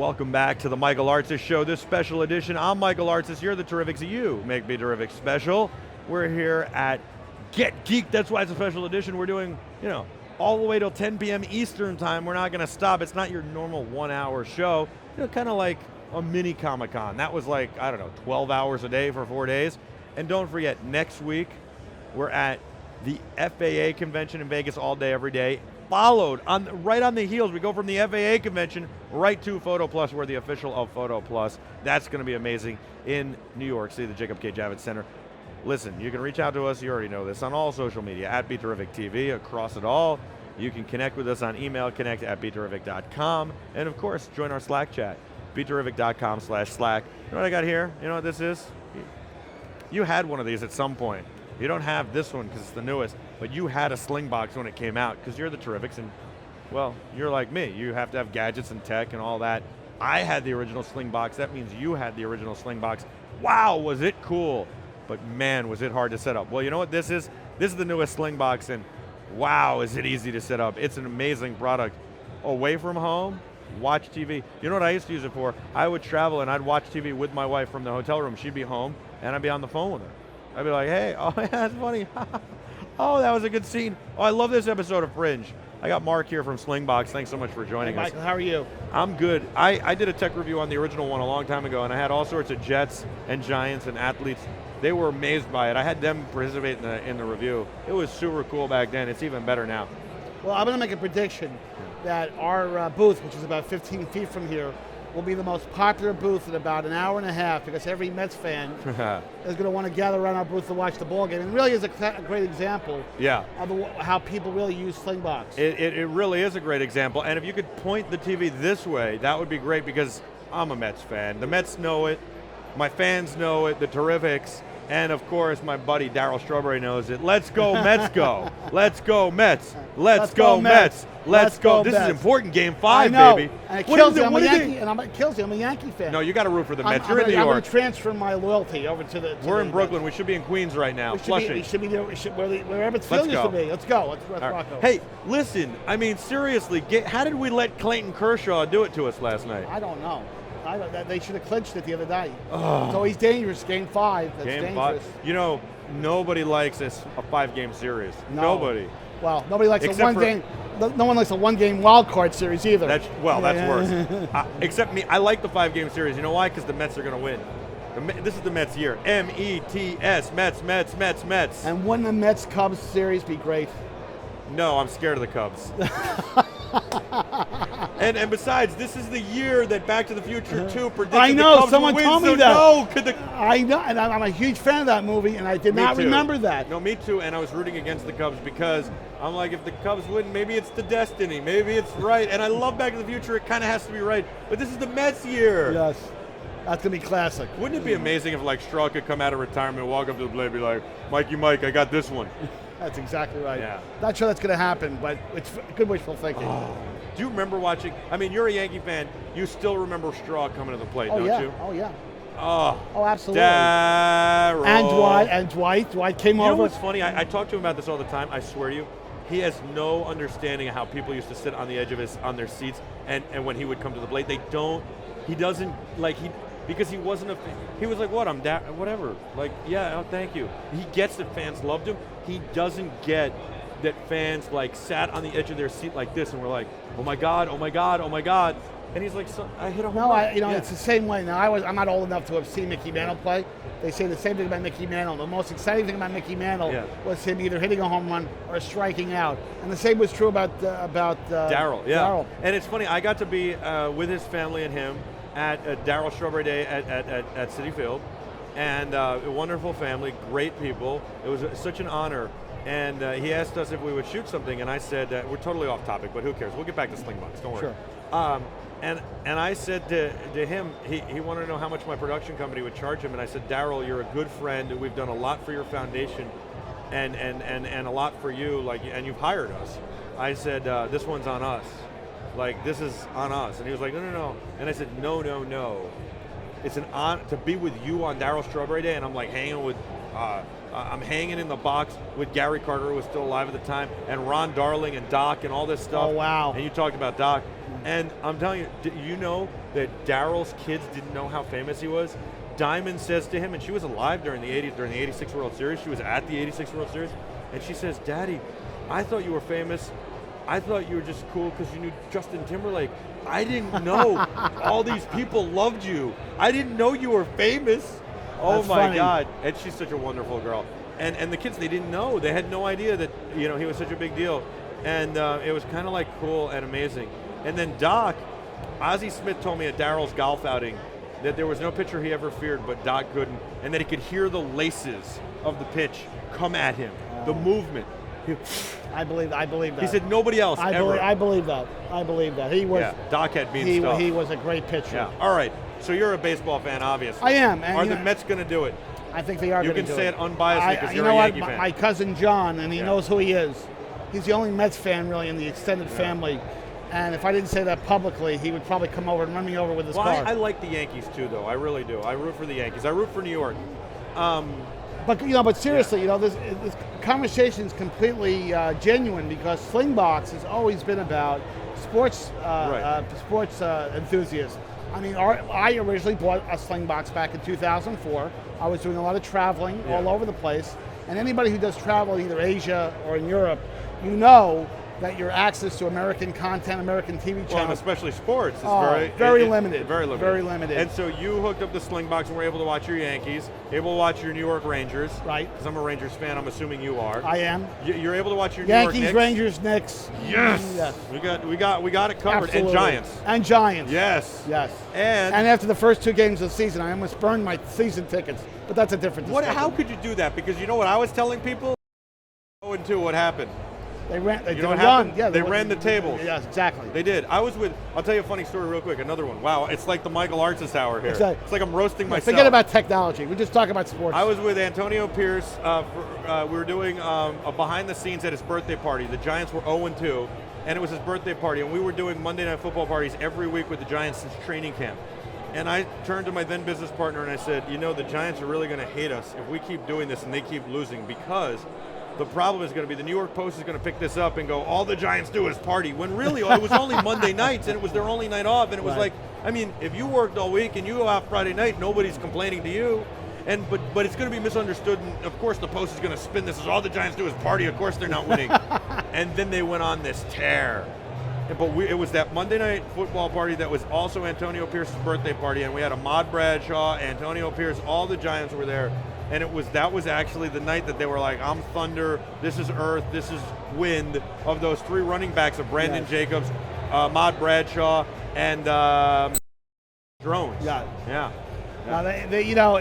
Welcome back to the Michael Artsis Show, this special edition. I'm Michael Artsis, you're the Terrifics, you make BeTerrific special. We're here at Get Geeked, that's why it's a special edition. We're doing, all the way till 10 p.m. Eastern time. We're not gonna stop. It's not your normal 1 hour show, kind of like a mini Comic-Con. That was like, 12 hours a day for 4 days. And don't forget, next week, we're at the FAA convention in Vegas all day, every day. Followed, right on the heels, we go from the FAA convention right to Photo Plus. We're the official of Photo Plus. That's going to be amazing in New York City, the Jacob K. Javits Center. Listen, you can reach out to us, you already know this, on all social media, at BeTerrific TV, across it all. You can connect with us on email, connect@BeTerrific.com, and of course, join our Slack chat, BeTerrific.com/Slack. You know what I got here? You know what this is? You had one of these at some point. You don't have this one because it's the newest, but you had a Slingbox when it came out because you're the Terrifics and, well, you're like me. You have to have gadgets and tech and all that. I had the original Slingbox. That means you had the original Slingbox. Wow, was it cool. But man, was it hard to set up. Well, you know what this is? This is the newest Slingbox, and wow, is it easy to set up. It's an amazing product. Away from home, watch TV. You know what I used to use it for? I would travel and I'd watch TV with my wife from the hotel room. She'd be home and I'd be on the phone with her. I'd be like, hey, oh yeah, that's funny. Oh, that was a good scene. Oh, I love this episode of Fringe. I got Mark here from Slingbox. Thanks so much for joining us. Michael, how are you? I'm good. I did a tech review on the original one a long time ago, and I had all sorts of Jets and Giants and athletes. They were amazed by it. I had them participate in the review. It was super cool back then. It's even better now. Well, I'm going to make a prediction that our booth, which is about 15 feet from here, will be the most popular booth in about an hour and a half because every Mets fan is going to want to gather around our booth to watch the ball game. And it really is a great example of how people really use Slingbox. It really is a great example. And if you could point the TV this way, that would be great because I'm a Mets fan. The Mets know it. My fans know it, the Terrifics. And of course, my buddy Darryl Strawberry knows it. Let's go Mets go. Let's go Mets. Let's go Mets. Let's go. This is important, Game 5, baby. And it kills me. I'm a Yankee, and it kills me. I'm a Yankee fan. No, you got to root for the Mets. You're in New York. I'm going to transfer my loyalty over to the. We're in Brooklyn. We should be in Queens right now. Flushing. We should be there. Where Ebbets Field used to be. Let's go. Let's rock over. Hey, listen. I mean, seriously, how did we let Clayton Kershaw do it to us last night? I don't know. They should have clinched it the other night. Oh. It's always dangerous. Game 5. That's dangerous. Nobody likes a 5-game series. No. Nobody. Well, nobody likes a one-game. No one likes a one-game wild card series either. That's worse. Except me. I like the 5-game series. You know why? Because the Mets are going to win. This is the Mets year. M-E-T-S. Mets, Mets, Mets, Mets. And wouldn't the Mets-Cubs series be great? No, I'm scared of the Cubs. And besides, this is the year that Back to the Future 2 predicted I know, the Cubs someone would told win, me that. No, I know, and I'm a huge fan of that movie, and I did not remember that. No, me too, and I was rooting against the Cubs because I'm like, if the Cubs win, maybe it's the destiny, maybe it's right, and I love Back to the Future, it kind of has to be right, but this is the Mets year. Yes, that's going to be classic. Wouldn't it be amazing if like Straw could come out of retirement, walk up to the plate, and be like, Mikey Mike, I got this one. That's exactly right. Yeah. Not sure that's going to happen, but it's good wishful thinking. Oh. Do you remember watching? I mean, you're a Yankee fan. You still remember Straw coming to the plate, don't you? Oh, yeah. Oh, absolutely. Darryl. And Dwight. Dwight came over. You know what's funny? I talk to him about this all the time. I swear to you. He has no understanding of how people used to sit on the edge of on their seats, and when he would come to the plate, he doesn't, because he wasn't a fan. He was like, what, whatever. Like, yeah, oh, thank you. He gets that fans loved him. He doesn't get that fans sat on the edge of their seat like this and were like, oh my God, oh my God, oh my God. And he's like, so I hit a home run. It's the same way. Now, I'm not old enough to have seen Mickey Mantle play. They say the same thing about Mickey Mantle. The most exciting thing about Mickey Mantle was him either hitting a home run or striking out. And the same was true about Darryl. Yeah. Darryl. And it's funny, I got to be with his family and him at Darryl Strawberry Day at Citi Field. And a wonderful family, great people. It was such an honor. And he asked us if we would shoot something, and I said, we're totally off topic, but who cares? We'll get back to Slingbox, don't worry. Sure. And I said to him, he wanted to know how much my production company would charge him, and I said, Darryl, you're a good friend, we've done a lot for your foundation, and a lot for you, and you've hired us. I said, this one's on us. This is on us. And he was like, no. And I said, no. It's an honor to be with you on Darryl Strawberry Day, and I'm hanging with I'm hanging in the box with Gary Carter, who was still alive at the time, and Ron Darling and Doc and all this stuff. Oh, wow. And you talked about Doc. And I'm telling you, you know, that Daryl's kids didn't know how famous he was. Diamond says to him, and she was alive during the 80s, during the 86 World Series. She was at the 86 World Series, and she says, Daddy, I thought you were famous. I thought you were just cool because you knew Justin Timberlake. I didn't know all these people loved you. I didn't know you were famous. Oh That's my funny. God. And she's such a wonderful girl. And the kids, they didn't know. They had no idea that he was such a big deal. And it was kind of like cool and amazing. And then Doc, Ozzie Smith told me at Daryl's golf outing that there was no pitcher he ever feared, but Doc couldn't, and that he could hear the laces of the pitch come at him, the movement. I believe that. He said nobody else ever. I believe that. He was. Doc had mean stuff. He was a great pitcher. Yeah. All right. So you're a baseball fan, obviously. I am. And are the Mets going to do it? I think they are going to do it. You can say it unbiasedly because you're a Yankee fan. My cousin John, and he knows who he is. He's the only Mets fan really in the extended family. And if I didn't say that publicly, he would probably come over and run me over with his car. I like the Yankees too, though. I really do. I root for the Yankees. I root for New York. But seriously, this conversation is completely genuine because Slingbox has always been about sports enthusiasts. I mean, I originally bought a Slingbox back in 2004. I was doing a lot of traveling all over the place, and anybody who does travel in either Asia or in Europe, you know that your access to American content, American TV channels, and especially sports, is very limited. Very limited. Very limited. And so you hooked up the Slingbox and were able to watch your Yankees, able to watch your New York Rangers. Right. Because I'm a Rangers fan. I'm assuming you are. I am. You're able to watch your Yankees, New York Knicks. Rangers, Knicks. Yes. We got it covered. Absolutely. And Giants. And Giants. Yes. Yes. And after the first 2 games of the season, I almost burned my season tickets. But that's a different discussion. How could you do that? Because you know what I was telling people? 0-2, what happened? They ran. They You did know a what run. happened? Yeah, They ran the tables. Yes, exactly. They did. I'll tell you a funny story real quick, another one. Wow, it's like the Michael Artsis hour here. Exactly. It's like I'm roasting myself. Forget about technology. We just talk about sports. I was with Antonio Pierce. We were doing a behind the scenes at his birthday party. The Giants were 0-2, and it was his birthday party, and we were doing Monday Night Football parties every week with the Giants since training camp. And I turned to my then business partner and I said, the Giants are really going to hate us if we keep doing this and they keep losing, because the problem is going to be the New York Post is going to pick this up and go, all the Giants do is party, when really it was only Monday nights and it was their only night off, and it was like, if you worked all week and you go out Friday night, nobody's complaining to you. But it's going to be misunderstood, and of course the Post is going to spin this as all the Giants do is party, of course they're not winning. And then they went on this tear. But it was that Monday Night Football party that was also Antonio Pierce's birthday party, and we had Ahmad Bradshaw, Antonio Pierce, all the Giants were there. And that was actually the night that they were like, I'm thunder, this is earth, this is wind, of those 3 running backs of Brandon Jacobs, Ahmad Bradshaw, and Drones. Yeah. Now,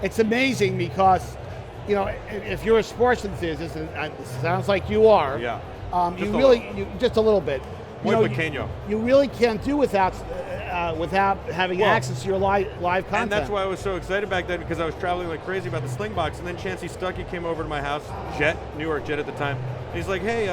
it's amazing because, if you're a sports enthusiast, and it sounds like you are, just a little bit. You really can't do without having access to your live content. And that's why I was so excited back then, because I was traveling like crazy about the Slingbox. And then Chancey Stuckey came over to my house, New York Jet at the time. And he's like, hey,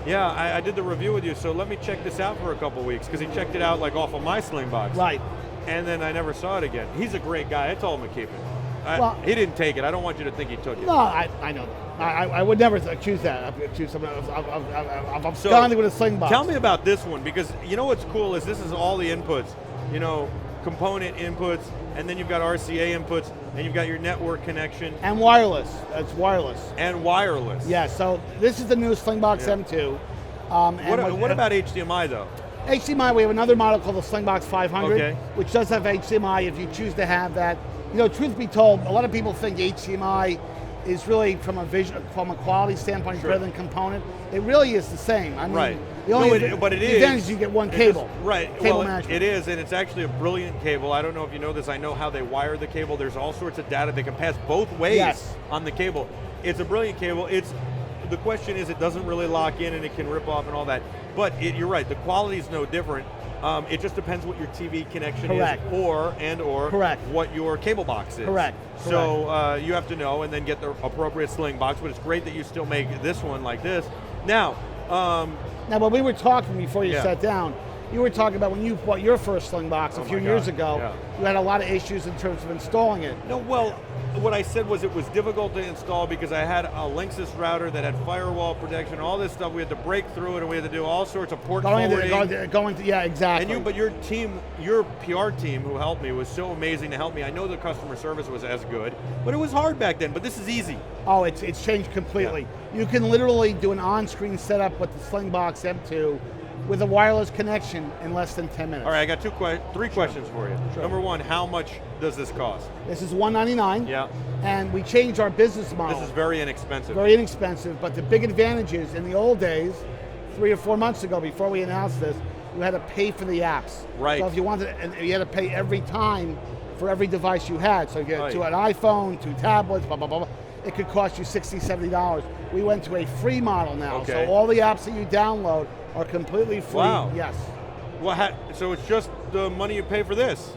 I did the review with you, so let me check this out for a couple weeks, because he checked it out like off of my Slingbox. Right. And then I never saw it again. He's a great guy. I told him to keep it. He didn't take it. I don't want you to think he took it. No, I know that. I would never accuse that. Accuse someone of absconding with a Slingbox. Tell me about this one, because what's cool is this is all the inputs. Component inputs, and then you've got RCA inputs, and you've got your network connection. And wireless. It's wireless. And wireless. Yeah, so this is the new Slingbox M2. What about HDMI, though? HDMI, we have another model called the Slingbox 500, which does have HDMI if you choose to have that. Truth be told, a lot of people think HDMI is really, from a quality standpoint, better than component. It really is the same. I mean, the advantage is you get one cable. Cable management. It is, and it's actually a brilliant cable. I don't know if you know this. I know how they wire the cable. There's all sorts of data that can pass both ways on the cable. It's a brilliant cable. The question is, it doesn't really lock in, and it can rip off and all that. But you're right. The quality is no different. It just depends what your TV connection is, or what your cable box is. Correct. So you have to know, and then get the appropriate Slingbox. But it's great that you still make this one like this. Now, when we were talking before you sat down, you were talking about when you bought your first Slingbox a few years ago, yeah. you had a lot of issues in terms of installing it. No, well, what I said was it was difficult to install because I had a Linksys router that had firewall protection, all this stuff. We had to break through it, and we had to do all sorts of port forwarding. Yeah, exactly. But your team, your PR team who helped me was so amazing to help me. I know the customer service was as good, but it was hard back then, but this is easy. Oh, it's changed completely. Yeah. You can literally do an on-screen setup with the Slingbox M2 with a wireless connection in less than 10 minutes. All right, I got three questions for you. Sure. Number one, how much does this cost? This is $199. Yeah. And we changed our business model. This is very inexpensive. Very inexpensive, but the big advantage is in the old days, 3 or 4 months ago before we announced this, you had to pay for the apps. Right. So if you wanted, and you had to pay every time for every device you had. So if you had to an iPhone, 2 tablets, blah, blah, blah, blah, it could cost you $60, $70. We went to a free model now. Okay. So all the apps that you download are completely free. Wow. Yes. Well, so it's just the money you pay for this?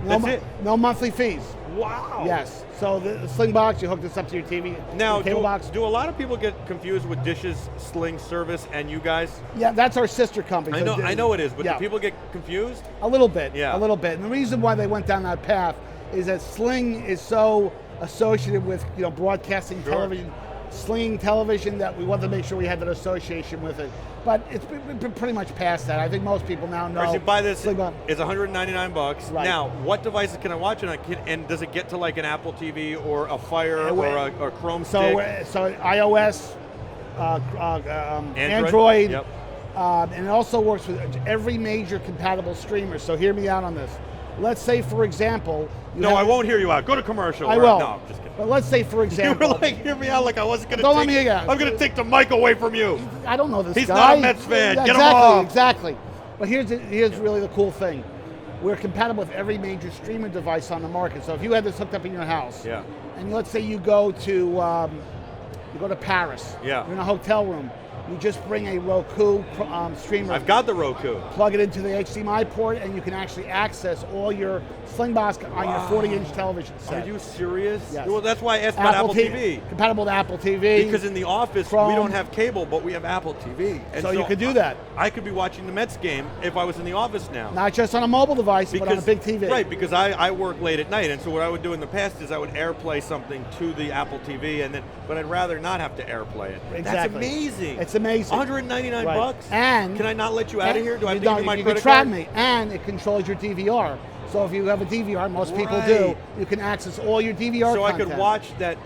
That's it? No monthly fees. Wow. Yes. So the Slingbox, you hook this up to your TV. Now, cable box. Do a lot of people get confused with Dish's Sling service and you guys? Yeah, that's our sister company. I know it is, but yeah. do people get confused? A little bit. Yeah. A little bit. And the reason why they went down that path is that Sling is so associated with broadcasting television, slinging television, that we wanted to make sure we had that association with it. But it's been pretty much past that. I think most people now know. Or you buy this, Slingbox. it's $199. Right. Now, what devices can I watch it on? And does it get to like an Apple TV or a Fire or a Chrome stick? So iOS, Android, yep. And it also works with every major compatible streamer. So hear me out on this. Let's say, for example, No, I won't hear you out. Go to commercial. I will. No, I'm just kidding. But let's say, for example, You were like, hear me out like I wasn't going to Don't let me hear you out. I'm going to take the mic away from you. I don't know this He's guy. not a Mets fan. Yeah, Get him off. Exactly. But here's really the cool thing. We're compatible with every major streaming device on the market. So if you had this hooked up in your house, Yeah. and let's say you go to Paris, Yeah. you're in a hotel room, you just bring a Roku streamer. I've got the Roku. Plug it into the HDMI port, and you can actually access all your Slingbox on your 40-inch television set. Are you serious? Yes. Well, that's why I asked about Apple TV. Compatible to Apple TV. Because in the office, Chrome. we don't have cable, but we have Apple TV. And so you could do that. I could be watching the Mets game if I was in the office now. Not just on a mobile device, but on a big TV. Right, because I work late at night, and so what I would do in the past is I would AirPlay something to the Apple TV, but I'd rather not have to AirPlay it. Exactly. That's amazing. It's amazing. $199 Right. bucks? And can I not let you out of here? Do I have to give you my you credit can track card? me, and it controls your DVR. So if you have a DVR, most people do, you can access all your DVR so content. I could watch that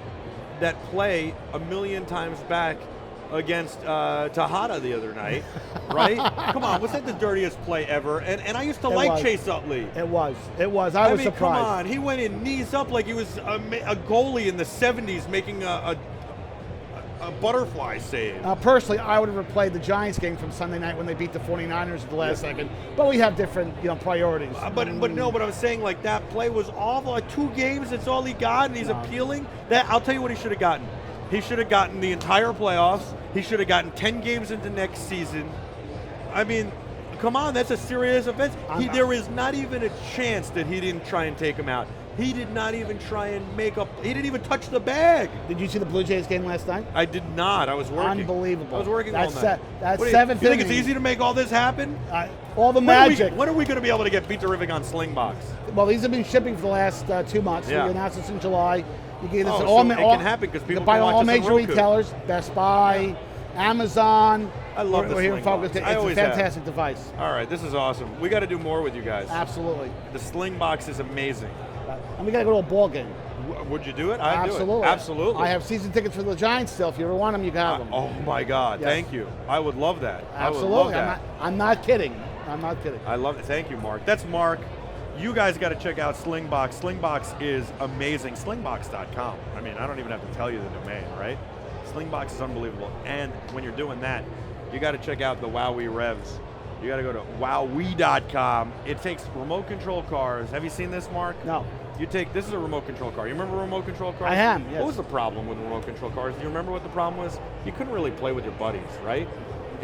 play a million times back against Tejada the other night, right? Come on, was that the dirtiest play ever? And I used to like Chase Utley. It was. I was mean, surprised. Come on, he went in knees up like he was a goalie in the 70s making a butterfly save. Personally, I would have replayed the Giants game from Sunday night when they beat the 49ers at the last second. But we have different priorities. But I was saying, like, that play was awful. Like, 2 games, that's all he got, and he's appealing. I'll tell you what he should have gotten. He should have gotten the entire playoffs. He should have gotten 10 games into next season. I mean, come on, that's a serious offense. There is not even a chance that he didn't try and take him out. He did not even try and he didn't even touch the bag. Did you see the Blue Jays game last night? I did not. I was working. Unbelievable. I was working all night. That's seventh inning. You think it's easy to make all this happen? All the magic. When are we going to be able to get BeTerrific on Slingbox? Well, these have been shipping for the last 2 months. Yeah. We announced this in July. You can get this it can happen because people buy can watch all this on major Roku. retailers, Best Buy, Amazon. I love the We're here in Focus. Slingbox. It's a fantastic device. All right, this is awesome. We got to do more with you guys. Absolutely. The Slingbox is amazing. And we got to go to a ball game. Would you do it? I'd Absolutely. do it. Absolutely. I have season tickets for the Giants still. If you ever want them, you can have them. Oh my God! Yes. Thank you. I would love that. Absolutely. I would love that. I'm not kidding. I'm not kidding. I love it. Thank you, Mark. That's Mark. You guys got to check out Slingbox. Slingbox is amazing. Slingbox.com. I mean, I don't even have to tell you the domain, right? Slingbox is unbelievable. And when you're doing that, you got to check out the Wowee Revs. You got to go to wowee.com. It takes remote control cars. Have you seen this, Mark? No. This is a remote control car. You remember remote control cars? I am, yes. What was the problem with remote control cars? Do you remember what the problem was? You couldn't really play with your buddies, right?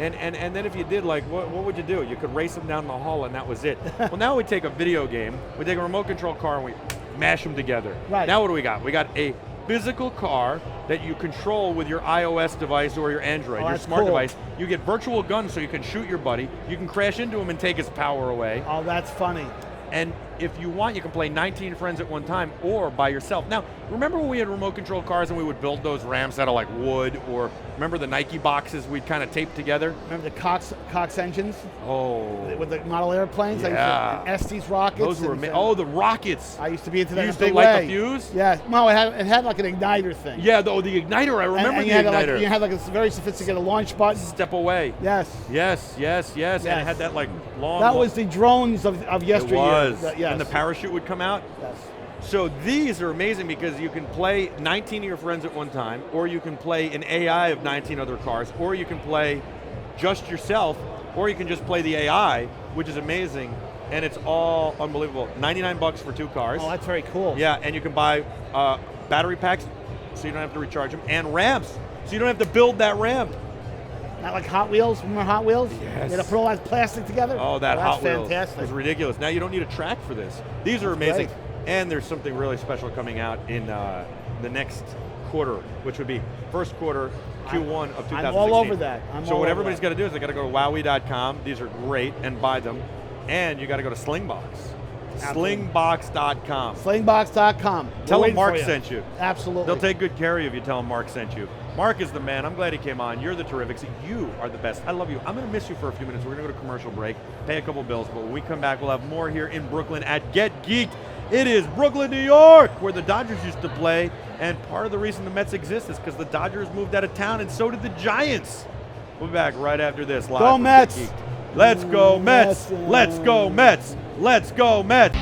And then if you did, like, what would you do? You could race them down the hall and that was it. Well, now we take a video game, we take a remote control car and we mash them together. Right. Now what do we got? We got a physical car that you control with your iOS device or your Android, your smart device. You get virtual guns so you can shoot your buddy. You can crash into him and take his power away. Oh, that's funny. And if you want, you can play 19 friends at one time or by yourself. Now, remember when we had remote control cars and we would build those ramps out of like wood, or remember the Nike boxes we'd kind of tape together? Remember the Cox engines? Oh. With the model airplanes? Yeah. Estes rockets? Those were the rockets. I used to be into that You in a used to big light way. the fuse? Yeah. No, it had like an igniter thing. Yeah, the igniter, I remember and the igniter. You had like a very sophisticated launch button. Step away. Yes. Yes. And it had that like long... That was the drones of yesteryear. It was. Yes. And the parachute would come out. Yes. So these are amazing because you can play 19 of your friends at one time, or you can play an AI of 19 other cars, or you can play just yourself, or you can just play the AI, which is amazing, and it's all unbelievable. $99 for 2 cars. Oh, that's very cool. Yeah, and you can buy battery packs so you don't have to recharge them, and ramps, so you don't have to build that ramp. Not like Hot Wheels. Remember Hot Wheels? Yes. You had to put all that plastic together? Oh, that Hot Wheels fantastic. was ridiculous. Now you don't need a track for this. These are amazing. Great. And there's something really special coming out in the next quarter, which would be first quarter Q1 of 2016. I'm all over that. So what everybody's got to do is they got to go to Wowee.com. These are great, and buy them. And you got to go to Slingbox. Slingbox.com. Slingbox.com. Tell them Mark sent you. Absolutely. They'll take good care of you if you tell them Mark sent you. Mark is the man. I'm glad he came on. You're the Terrifics. You are the best. I love you. I'm going to miss you for a few minutes. We're going to go to commercial break, pay a couple bills, but when we come back, we'll have more here in Brooklyn at Get Geeked. It is Brooklyn, New York, where the Dodgers used to play, and part of the reason the Mets exist is because the Dodgers moved out of town, and so did the Giants. We'll be back right after this. Live Go from Mets! Get Geeked. Let's go Mets! Let's go Mets! Let's go Mets!